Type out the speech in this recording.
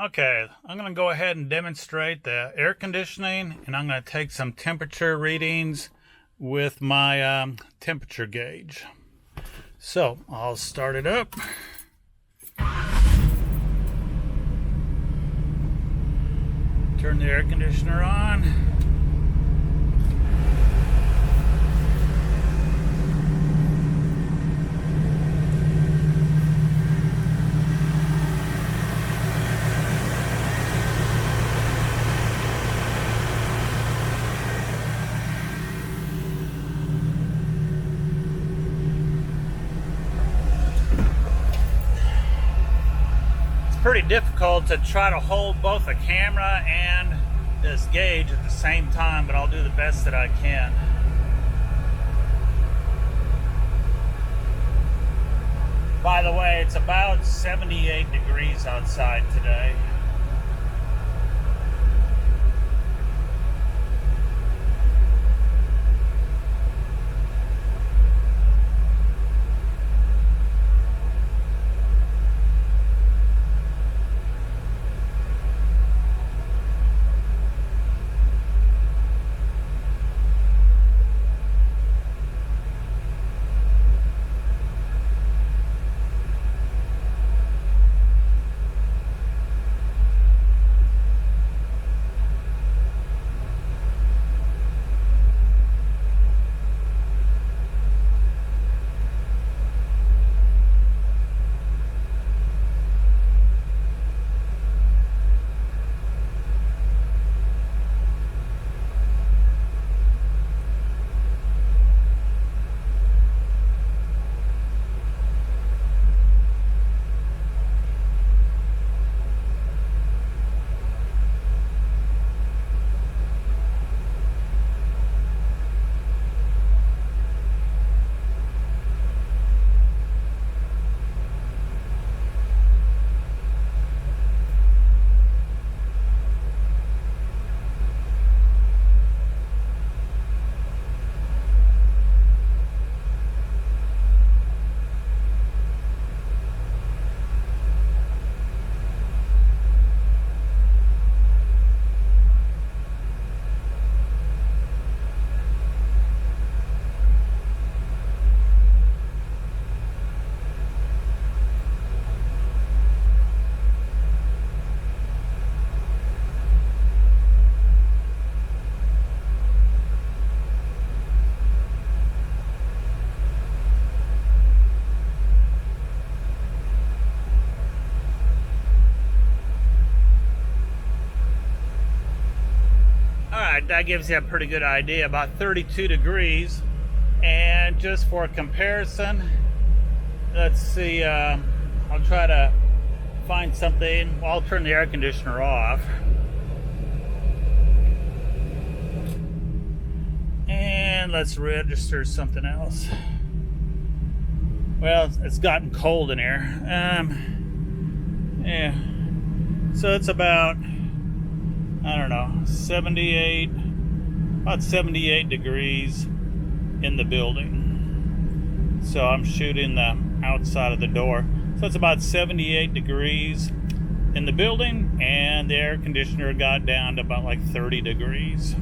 Okay, I'm going to go ahead and demonstrate the air conditioning, and I'm going to take some temperature readings with my temperature gauge. So I'll start it up. Turn the air conditioner on. Pretty difficult to try to hold both a camera and this gauge at the same time, but I'll do the best that I can. By the way, it's about 78 degrees outside today. Alright, that gives you a pretty good idea, about 32 degrees. And just for comparison, let's see, I'll try to find something. Well, I'll turn the air conditioner off. And let's register something else. Well, it's gotten cold in here. Yeah. So it's about, I don't know, about 78 degrees in the building. So I'm shooting the outside of the door. So it's about 78 degrees in the building, and the air conditioner got down to about like 30 degrees.